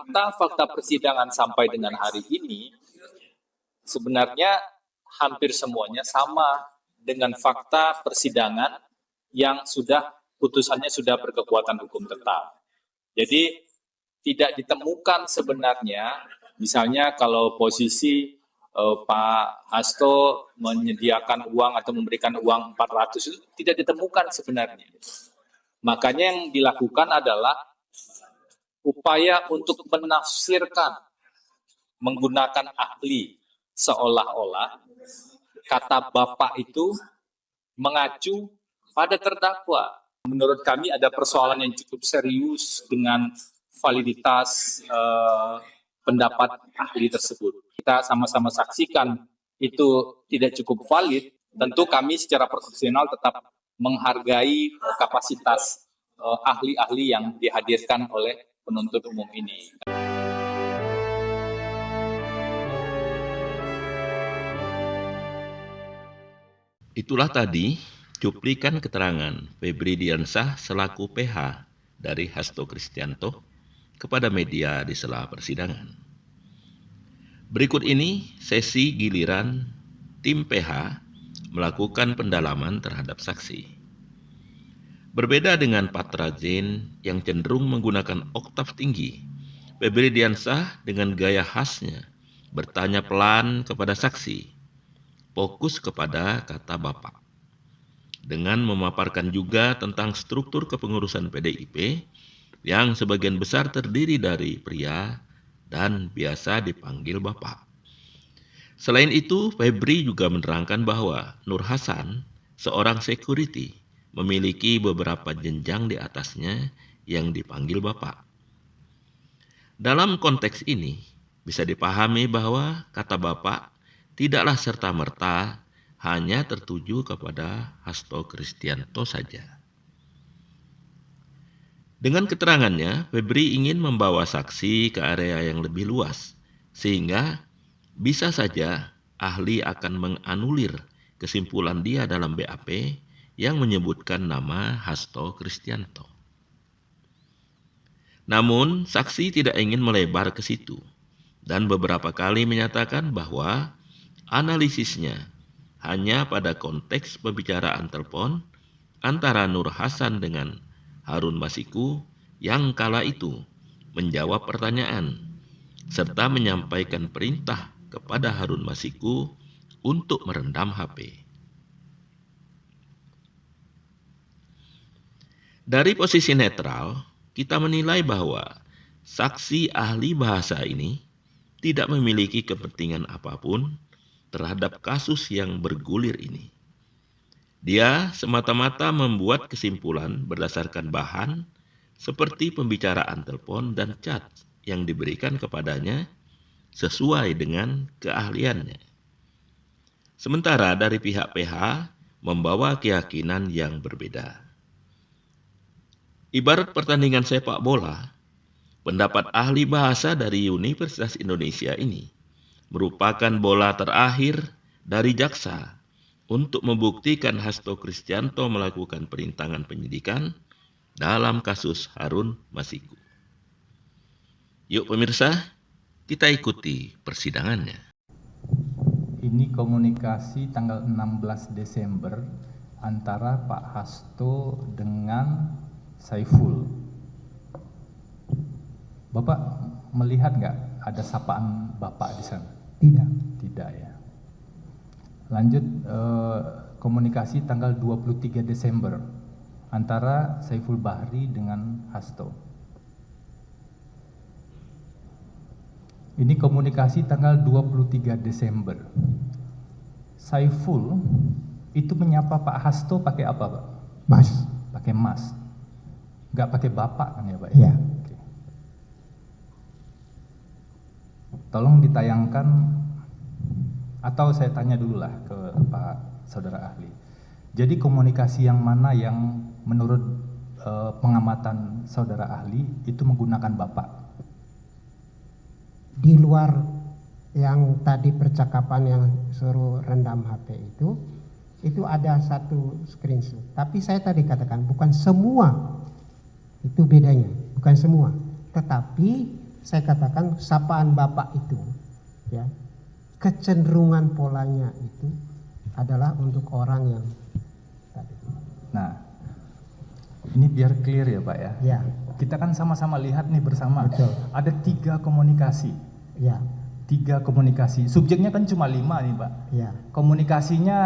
fakta-fakta persidangan sampai dengan hari ini sebenarnya hampir semuanya sama dengan fakta persidangan yang putusannya sudah berkekuatan hukum tetap. Jadi tidak ditemukan sebenarnya, misalnya kalau posisi Pak Hasto menyediakan uang atau memberikan uang 400 itu tidak ditemukan sebenarnya. Makanya yang dilakukan adalah upaya untuk menafsirkan menggunakan ahli seolah-olah kata Bapak itu mengacu pada terdakwa. Menurut kami ada persoalan yang cukup serius dengan validitas pendapat ahli tersebut. Kita sama-sama saksikan itu tidak cukup valid, tentu kami secara profesional tetap menghargai kapasitas ahli-ahli yang dihadirkan oleh penuntut umum ini. Itulah tadi cuplikan keterangan Febri Diansyah selaku PH dari Hasto Kristianto kepada media di sela persidangan. Berikut ini sesi giliran tim PH melakukan pendalaman terhadap saksi. Berbeda dengan Patra Zain yang cenderung menggunakan oktav tinggi, Febri Diansyah dengan gaya khasnya bertanya pelan kepada saksi, fokus kepada kata Bapak. Dengan memaparkan juga tentang struktur kepengurusan PDIP yang sebagian besar terdiri dari pria dan biasa dipanggil Bapak. Selain itu, Febri juga menerangkan bahwa Nur Hasan, seorang security, memiliki beberapa jenjang di atasnya yang dipanggil Bapak. Dalam konteks ini, bisa dipahami bahwa kata Bapak tidaklah serta-merta hanya tertuju kepada Hasto Kristianto saja. Dengan keterangannya, Febri ingin membawa saksi ke area yang lebih luas, sehingga bisa saja ahli akan menganulir kesimpulan dia dalam BAP yang menyebutkan nama Hasto Kristianto. Namun, saksi tidak ingin melebar ke situ, dan beberapa kali menyatakan bahwa analisisnya hanya pada konteks pembicaraan telepon antara Nur Hasan dengan Harun Masiku yang kala itu menjawab pertanyaan serta menyampaikan perintah kepada Harun Masiku untuk merendam HP. Dari posisi netral, kita menilai bahwa saksi ahli bahasa ini tidak memiliki kepentingan apapun terhadap kasus yang bergulir ini. Dia semata-mata membuat kesimpulan berdasarkan bahan seperti pembicaraan telepon dan chat yang diberikan kepadanya sesuai dengan keahliannya. Sementara dari pihak PH membawa keyakinan yang berbeda. Ibarat pertandingan sepak bola, pendapat ahli bahasa dari Universitas Indonesia ini merupakan bola terakhir dari jaksa untuk membuktikan Hasto Kristianto melakukan perintangan penyidikan dalam kasus Harun Masiku. Yuk pemirsa, kita ikuti persidangannya. Ini komunikasi tanggal 16 Desember antara Pak Hasto dengan Saiful. Bapak melihat nggak ada sapaan Bapak di sana? Tidak. Tidak ya. Lanjut komunikasi tanggal 23 Desember antara Saiful Bahri dengan Hasto. Ini komunikasi tanggal 23 Desember. Saiful itu menyapa Pak Hasto pakai apa, Pak? Mas. Pakai Mas. Nggak pakai Bapak kan ya, Pak? Iya. Oke. Tolong ditayangkan, atau saya tanya dulu lah ke Pak Saudara Ahli. Jadi komunikasi yang mana yang menurut pengamatan Saudara Ahli itu menggunakan Bapak? Di luar yang tadi percakapan yang suruh rendam HP itu ada satu screenshot. Tapi saya tadi katakan bukan semua, itu bedanya, bukan semua. Tetapi saya katakan sapaan Bapak itu, ya, kecenderungan polanya itu adalah untuk orang yang tadi. Nah, ini biar clear ya Pak ya. Ya, Kita kan sama-sama lihat nih bersama. Betul. Ada 3 komunikasi. ya, 3 komunikasi. Subjeknya kan cuma 5 nih Pak. ya, Komunikasinya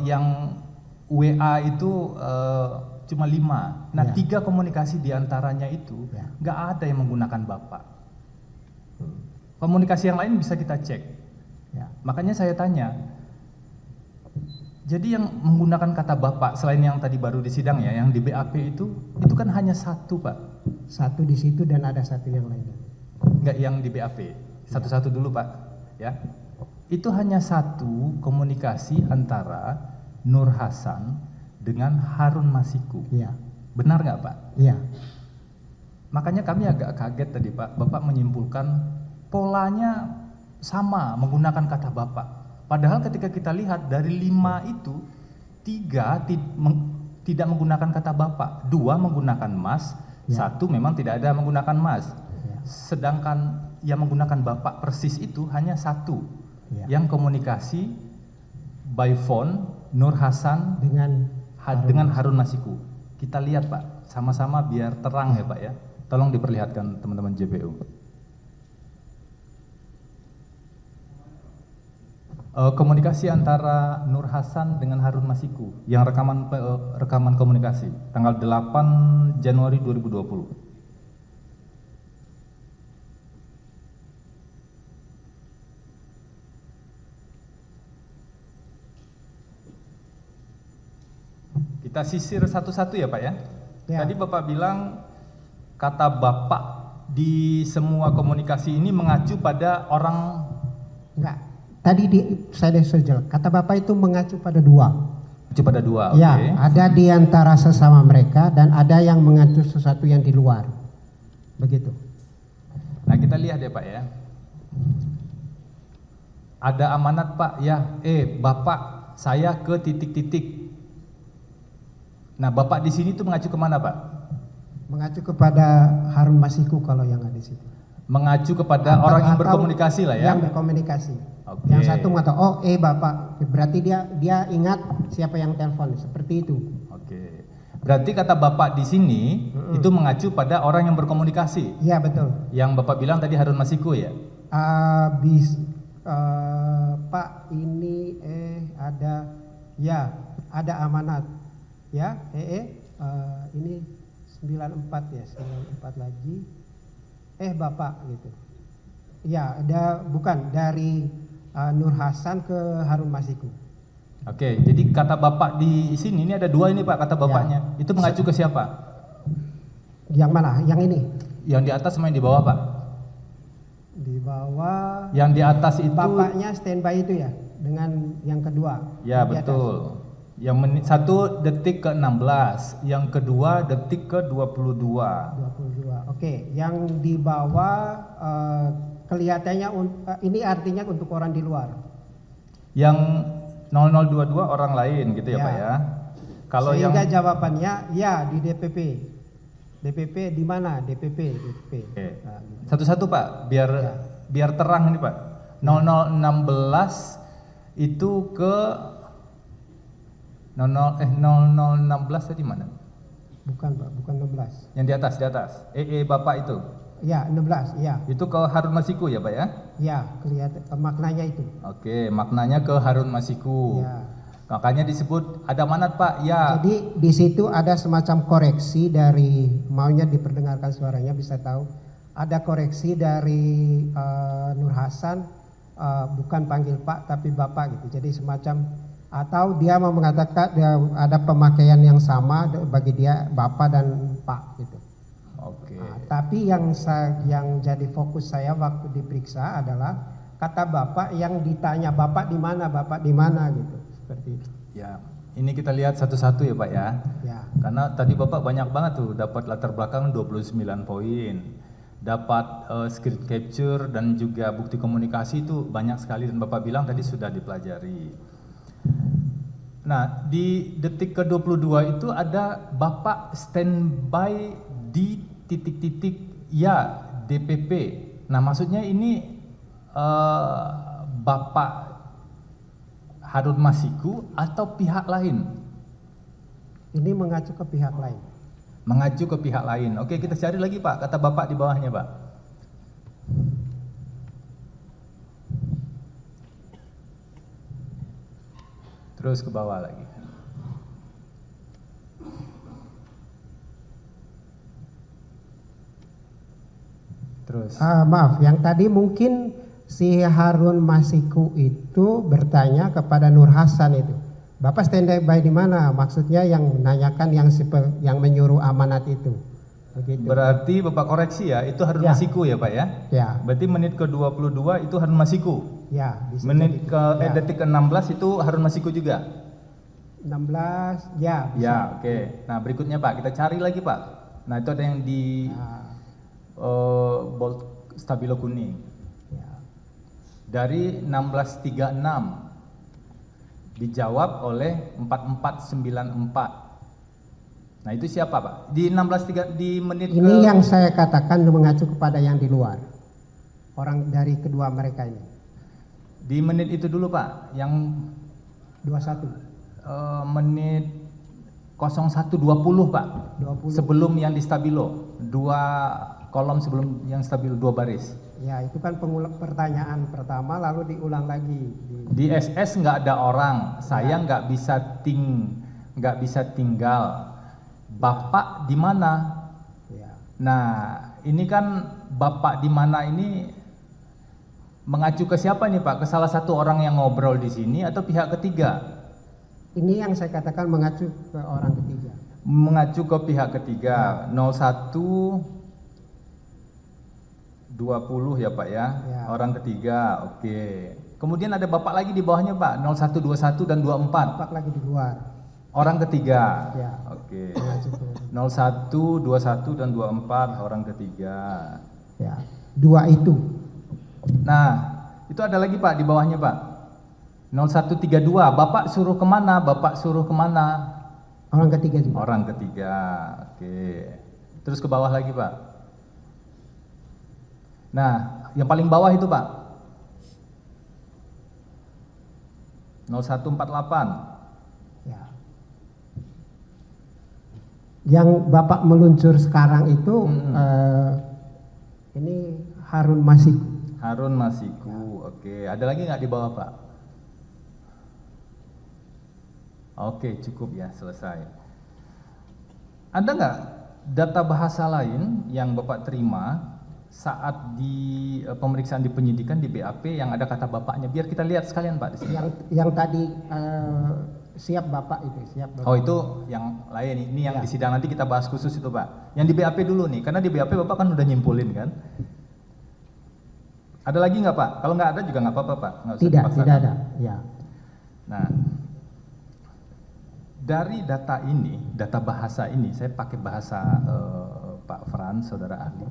yang WA itu cuma 5. Nah, Ya. 3 komunikasi diantaranya itu Ya. nggak ada yang menggunakan Bapak. Komunikasi yang lain bisa kita cek. ya. Makanya saya tanya, jadi yang menggunakan kata Bapak selain yang tadi baru di sidang ya, yang di BAP itu kan hanya 1 Pak. Satu di situ dan ada satu yang lainnya. Enggak, yang di BAP. Satu-satu dulu Pak. Ya. Itu hanya 1 komunikasi antara Nur Hasan dengan Harun Masiku. Ya, Benar nggak Pak? ya, Makanya kami agak kaget tadi Pak. Bapak menyimpulkan polanya sama menggunakan kata Bapak. Padahal ketika kita lihat dari 5 itu 3 tidak menggunakan kata Bapak, 2 menggunakan Mas, Ya. 1 memang tidak ada menggunakan Mas. Ya. Sedangkan yang menggunakan Bapak persis itu hanya 1, Ya. yang komunikasi by phone Nur Hasan dengan dengan Harun Masiku. Kita lihat Pak, sama-sama biar terang ya Pak ya. Tolong diperlihatkan teman-teman JPU. Komunikasi antara Nur Hasan dengan Harun Masiku yang rekaman komunikasi tanggal 8 Januari 2020. Kita sisir satu-satu ya Pak ya. Ya. Tadi Bapak bilang kata Bapak di semua komunikasi ini mengacu pada orang. enggak. Tadi saya sudah jelas. Kata Bapak itu mengacu pada 2. Mengacu pada 2, oke. Ya, ada di antara sesama mereka dan ada yang mengacu sesuatu yang di luar. Begitu. Nah kita lihat ya Pak ya. Ada amanat Pak ya, Bapak saya ke titik-titik. Nah Bapak di sini tuh mengacu kemana Pak? Mengacu kepada Harun Masiku kalau yang ada di situ. Mengacu kepada orang yang berkomunikasi lah ya. Yang berkomunikasi. Oke. Yang satu mengatakan, Bapak, berarti dia ingat siapa yang telepon, seperti itu. Oke. Berarti kata Bapak di sini itu mengacu pada orang yang berkomunikasi. Iya betul. Yang Bapak bilang tadi Harun Masiku ya. Pak ini ada amanat ya ini 94 ya 94 lagi Bapak gitu ya ada bukan dari Nur Hasan ke Harun Masiku. Oke, jadi kata Bapak di sini ini ada 2 ini Pak kata Bapaknya. Itu mengacu ke siapa? Yang mana? Yang ini Yang di atas sama yang di bawah Pak? di bawah. Yang di atas itu Bapaknya standby itu ya dengan yang kedua. ya Yang di atas. betul. Yang 1 detik ke 16, yang kedua detik ke 22. 22. Oke, yang di bawah kelihatannya ini artinya untuk orang di luar. Yang 0022 orang lain gitu ya, Ya. Pak ya. Kalau Sehingga yang jawabannya ya di DPP. DPP di mana? DPP. Oke. Nah, gitu. Satu-satu Pak, biar terang ini Pak. 0016 itu ke 0016 tadi mana? Bukan Pak, bukan 16. Yang di atas. Bapak itu. Ya, 16, ya. Itu ke Harun Masiku ya, Pak ya? Ya, kelihatan maknanya itu. Oke, maknanya ke Harun Masiku. Ya. Makanya disebut ada manat Pak, ya. Jadi di situ ada semacam koreksi dari maunya diperdengarkan suaranya bisa tahu. Ada koreksi dari Nur Hasan bukan panggil Pak tapi Bapak gitu. Jadi semacam atau dia mau mengatakan ada pemakaian yang sama bagi dia Bapak dan Pak gitu. Oke. Nah, tapi yang jadi fokus saya waktu diperiksa adalah kata Bapak yang ditanya Bapak di mana gitu seperti itu. Ya, ini kita lihat satu-satu ya Pak ya. Ya. Karena tadi Bapak banyak banget tuh dapat latar belakang 29 poin. Dapat screen capture dan juga bukti komunikasi itu banyak sekali dan Bapak bilang tadi sudah dipelajari. Nah, di detik ke-22 itu ada Bapak standby di titik-titik ya DPP. Nah, maksudnya ini Bapak Harun Masiku atau pihak lain? Ini mengacu ke pihak lain. Mengacu ke pihak lain. Oke, kita cari lagi Pak, kata Bapak di bawahnya Pak. Terus ke bawah lagi. Terus. Maaf, yang tadi mungkin si Harun Masiku itu bertanya kepada Nur Hasan itu. Bapak standby di mana? Maksudnya yang menanyakan yang menyuruh amanat itu. Begitu. Berarti Bapak koreksi ya, itu Harun Ya. Masiku ya Pak ya? Ya, Berarti menit ke-22 itu Harun Masiku. ya. Bisa Menit jadi. Ya. detik ke-16 itu Harun Masiku juga. 16, ya. Bisa. Ya, oke. Nah, berikutnya Pak, kita cari lagi Pak. Nah, itu ada yang di bold stabilo kuning. Ya. Dari 1636 dijawab oleh 4494. Nah, itu siapa Pak? Di 16.3 di menit Ini yang saya katakan mengacu kepada yang di luar. Orang dari kedua mereka ini. di menit itu dulu Pak, yang 21, menit 01.20 Pak. 20. Sebelum yang di stabilo, 2 kolom sebelum yang stabilo, 2 baris. Ya, itu kan pertanyaan pertama lalu diulang lagi. Di SS nggak ada orang, saya nggak bisa tinggal. Bapak di mana? Ya. Nah, ini kan Bapak di mana ini mengacu ke siapa nih Pak? Ke salah satu orang yang ngobrol di sini atau pihak ketiga? Ini yang saya katakan mengacu ke orang ketiga. Mengacu ke pihak ketiga. 01.20 ya Pak ya? Ya. Orang ketiga, oke. Kemudian ada Bapak lagi di bawahnya Pak, 0121 dan 24. Bapak lagi di luar. Orang ketiga. Ya. Oke. Mengacu ke 01, 21 dan 24 orang ketiga. ya. 2 itu. Nah, itu ada lagi Pak di bawahnya Pak. 0132, Bapak suruh kemana? Bapak suruh kemana? Orang ketiga juga. Orang ketiga. Oke. Terus ke bawah lagi Pak. Nah, yang paling bawah itu Pak. 0148. Ya. Yang Bapak meluncur sekarang itu ini Harun Masiku. Harun Masiku. Oke. Ada lagi nggak di bawah Pak? Oke, cukup ya, selesai. Ada nggak data bahasa lain yang Bapak terima saat di pemeriksaan di penyidikan di BAP yang ada kata Bapaknya? Biar kita lihat sekalian Pak di sini. Yang tadi siap Bapak itu, siap Bapak. Oh, itu yang lain. Ini yang Ya. di sidang nanti kita bahas khusus itu Pak. Yang di BAP dulu nih, karena di BAP Bapak kan udah nyimpulin kan. Ada lagi nggak Pak? Kalau nggak ada juga nggak apa-apa Pak. Nggak usah Tidak dipaksakan. ada. Ya. Nah, dari data ini, data bahasa ini, saya pakai bahasa Pak Frans, saudara ahli.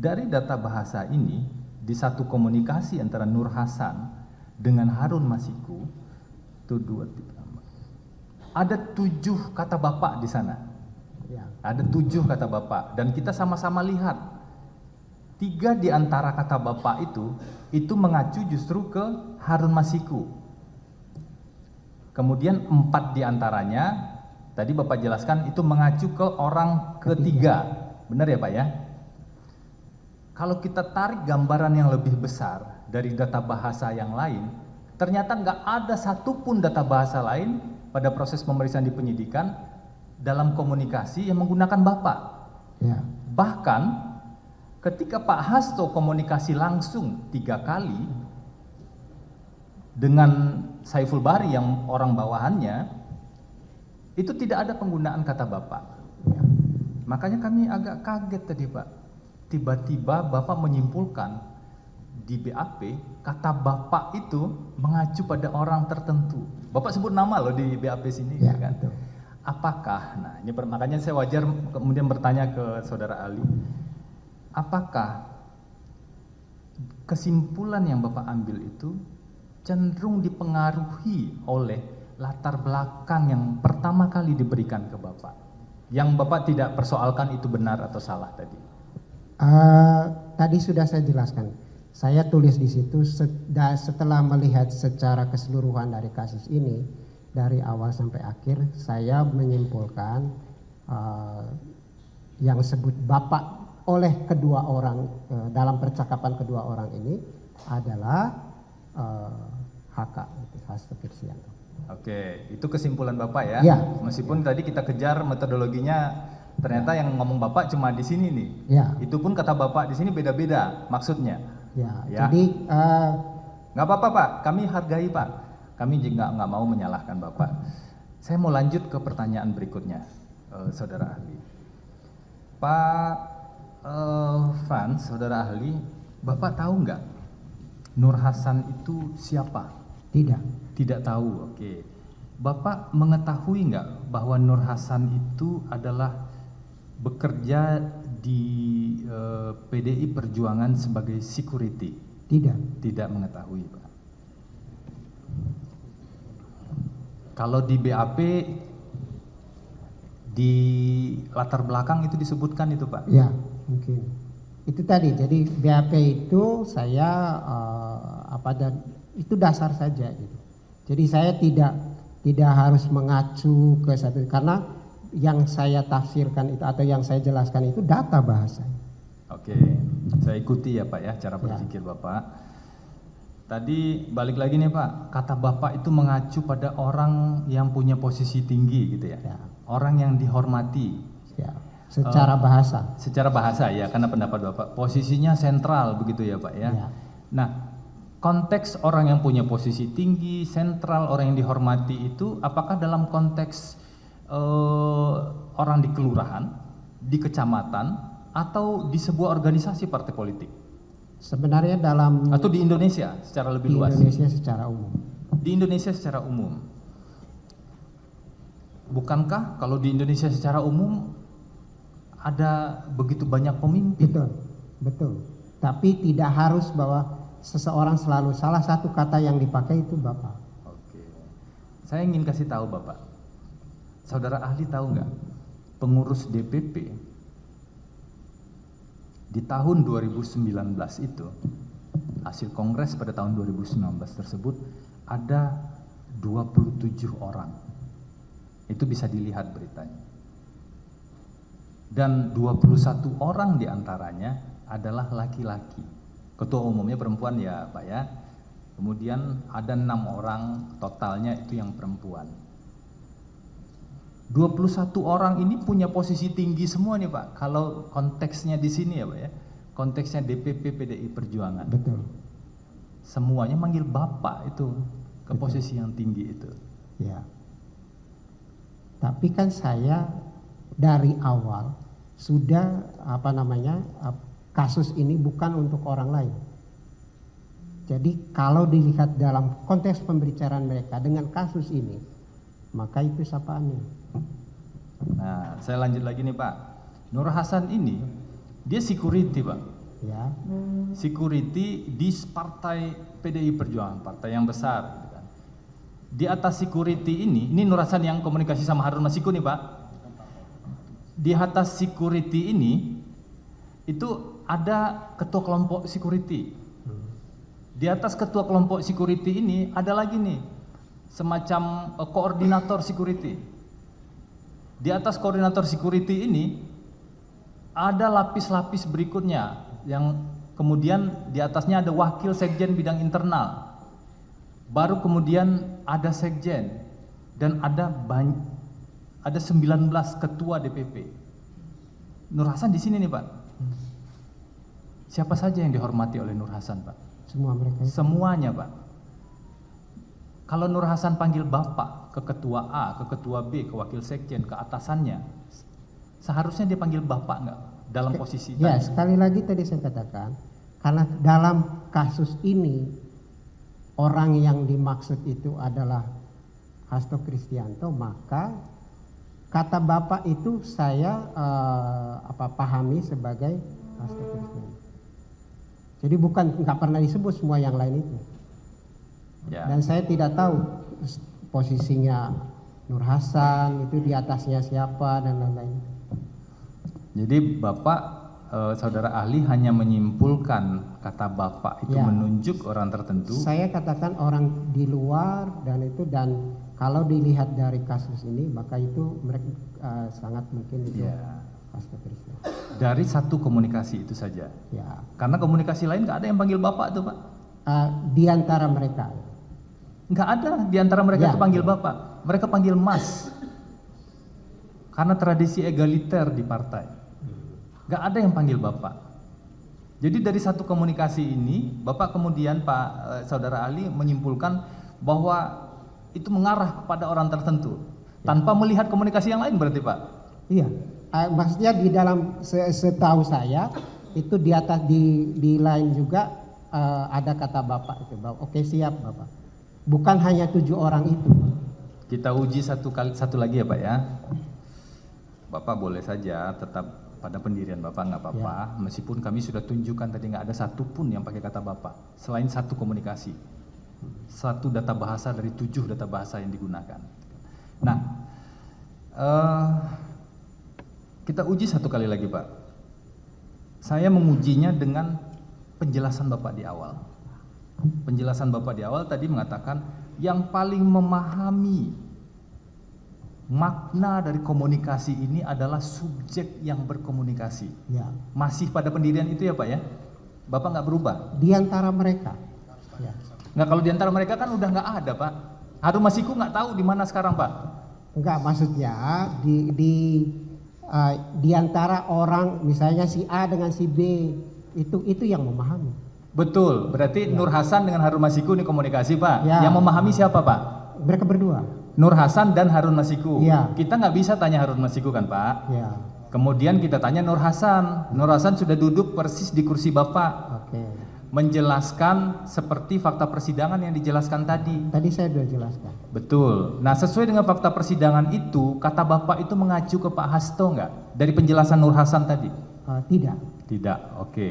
Dari data bahasa ini, di satu komunikasi antara Nur Hasan dengan Harun Masiku, itu ada 7 kata Bapak di sana. Ya. Ada 7 kata Bapak, dan kita sama-sama lihat 3 di antara kata Bapak itu mengacu justru ke Harun Masiku. Kemudian 4 di antaranya, tadi Bapak jelaskan itu mengacu ke orang ketiga. Benar ya Pak ya? Kalau kita tarik gambaran yang lebih besar dari data bahasa yang lain, ternyata nggak ada satupun data bahasa lain pada proses pemeriksaan di penyidikan dalam komunikasi yang menggunakan Bapak. Ya. Bahkan ketika Pak Hasto komunikasi langsung 3 kali dengan Saiful Bahri yang orang bawahannya, itu tidak ada penggunaan kata Bapak. Ya. Makanya kami agak kaget tadi Pak. Tiba-tiba Bapak menyimpulkan di BAP kata Bapak itu mengacu pada orang tertentu. Bapak sebut nama loh di BAP sini, Ya, kan? betul. Apakah, nah ini makanya saya wajar kemudian bertanya ke saudara Ali, apakah kesimpulan yang Bapak ambil itu cenderung dipengaruhi oleh latar belakang yang pertama kali diberikan ke Bapak, yang Bapak tidak persoalkan itu benar atau salah tadi? tadi sudah saya jelaskan. Saya tulis di situ setelah melihat secara keseluruhan dari kasus ini dari awal sampai akhir, saya menyimpulkan yang disebut Bapak oleh kedua orang dalam percakapan kedua orang ini adalah HK, Hasto Kristianto. Oke, itu kesimpulan Bapak ya. Ya. Meskipun tadi kita kejar metodologinya, ternyata yang ngomong Bapak cuma di sini nih. Ya. Itu pun kata Bapak di sini beda-beda maksudnya. Ya. Ya. Jadi Nggak apa-apa Pak, kami hargai Pak. Kami juga nggak mau menyalahkan Bapak. Saya mau lanjut ke pertanyaan berikutnya, Saudara Ahli. Pak Frans, Saudara Ahli, Bapak tahu nggak Nur Hasan itu siapa? tidak. Tidak tahu, oke. Bapak mengetahui nggak bahwa Nur Hasan itu adalah bekerja di PDI Perjuangan sebagai security? Tidak. Tidak mengetahui, Pak. Kalau di BAP di latar belakang itu disebutkan itu, Pak? Ya, mungkin. Itu tadi. Jadi BAP itu saya dan itu dasar saja gitu. Jadi saya tidak harus mengacu ke satu, karena yang saya tafsirkan itu atau yang saya jelaskan itu data bahasa. Oke, saya ikuti ya Pak ya cara berpikir Bapak. Tadi balik lagi nih Pak, kata Bapak itu mengacu pada orang yang punya posisi tinggi gitu ya, orang yang dihormati. Ya, secara bahasa. Secara bahasa ya, karena pendapat Bapak posisinya sentral begitu ya Pak ya. Ya. Nah, konteks orang yang punya posisi tinggi, sentral, orang yang dihormati itu apakah dalam konteks orang di kelurahan, di kecamatan, atau di sebuah organisasi partai politik? Sebenarnya dalam Atau di Indonesia secara lebih luas? Di Indonesia secara umum. Di Indonesia secara umum. Bukankah kalau di Indonesia secara umum ada begitu banyak pemimpin? Betul. Tapi tidak harus bahwa seseorang selalu salah satu kata yang dipakai itu Bapak. Oke. Saya ingin kasih tahu Bapak. Saudara Ahli tahu nggak? Pengurus DPP di tahun 2019 itu, hasil kongres pada tahun 2019 tersebut ada 27 orang. Itu bisa dilihat beritanya. Dan 21 orang diantaranya adalah laki-laki. Ketua umumnya perempuan ya Pak ya. Kemudian ada 6 orang totalnya itu yang perempuan. 21 orang ini punya posisi tinggi semua nih Pak. Kalau konteksnya di sini ya Pak ya. Konteksnya DPP PDI Perjuangan. Betul. Semuanya manggil Bapak itu ke posisi yang tinggi itu. Ya. Tapi kan saya dari awal sudah kasus ini bukan untuk orang lain. Jadi kalau dilihat dalam konteks pembicaraan mereka dengan kasus ini, maka itu sapaannya. Nah, saya lanjut lagi nih Pak. Nur Hasan ini dia security Pak. Ya. Security di partai PDI Perjuangan, partai yang besar. Gitu kan. Di atas security ini Nur Hasan yang komunikasi sama Harun Masiku nih Pak. Di atas security ini itu ada ketua kelompok security. Di atas ketua kelompok security ini ada lagi nih semacam koordinator security. Di atas koordinator security ini ada lapis-lapis berikutnya yang kemudian di atasnya ada wakil sekjen bidang internal. Baru kemudian ada sekjen dan ada 19 ketua DPP. Nur Hasan di sini nih Pak. Siapa saja yang dihormati oleh Nur Hasan Pak? Semua mereka. Semuanya Pak. Kalau Nur Hasan panggil Bapak ke ketua A, ke ketua B, ke wakil sekjen, ke atasannya, seharusnya dia panggil Bapak nggak dalam posisi ya tadi? Sekali lagi tadi saya katakan, karena dalam kasus ini orang yang dimaksud itu adalah Hasto Kristianto, maka kata Bapak itu saya pahami sebagai Hasto Kristianto. Jadi nggak pernah disebut semua yang lain itu. Ya. Dan saya tidak tahu posisinya Nur Hasan itu di atasnya siapa dan lain-lain. Jadi Bapak saudara ahli hanya menyimpulkan kata Bapak itu Ya. menunjuk orang tertentu. Saya katakan orang di luar dan kalau dilihat dari kasus ini maka itu mereka sangat mungkin itu Ya. Pastor Krisna. Dari satu komunikasi itu saja. Ya, Karena komunikasi lain nggak ada yang panggil Bapak tuh Pak. di antara mereka. Nggak ada di antara mereka Ya. itu panggil Bapak. Mereka panggil Mas. Karena tradisi egaliter di partai. Nggak ada yang panggil Bapak. Jadi dari satu komunikasi ini, Bapak kemudian saudara ahli menyimpulkan bahwa itu mengarah kepada orang tertentu. Tanpa melihat komunikasi yang lain berarti Pak? Iya, maksudnya di dalam setahu saya itu di atas di line juga ada kata Bapak itu, oke siap Bapak. Bukan hanya 7 orang itu. Kita uji satu lagi ya Pak ya. Bapak boleh saja tetap pada pendirian Bapak nggak apa-apa. Meskipun kami sudah tunjukkan tadi nggak ada satupun yang pakai kata Bapak. Selain satu komunikasi. Satu data bahasa dari 7 data bahasa yang digunakan. Nah, kita uji satu kali lagi Pak. Saya mengujinya dengan penjelasan Bapak di awal. Penjelasan Bapak di awal tadi mengatakan yang paling memahami makna dari komunikasi ini adalah subjek yang berkomunikasi. Ya, Masih pada pendirian itu ya Pak ya? Bapak nggak berubah? di antara mereka. Ya. Nggak, kalau di antara mereka kan udah nggak ada Pak. Harun Masiku nggak tahu di mana sekarang Pak. Enggak, maksudnya di antara orang misalnya si A dengan si B itu yang memahami. Betul, berarti Nur Hasan dengan Harun Masiku ini komunikasi Pak. Ya. Yang memahami siapa Pak? Mereka berdua. Nur Hasan dan Harun Masiku. Ya. Kita nggak bisa tanya Harun Masiku kan Pak. Ya, Kemudian kita tanya Nur Hasan. Nur Hasan sudah duduk persis di kursi Bapak. oke. Menjelaskan seperti fakta persidangan yang dijelaskan tadi. Tadi saya sudah jelaskan. Betul. Nah sesuai dengan fakta persidangan itu, kata Bapak itu mengacu ke Pak Hasto nggak? Dari penjelasan Nur Hasan tadi? Tidak. Tidak, oke.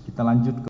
Kita lanjut ke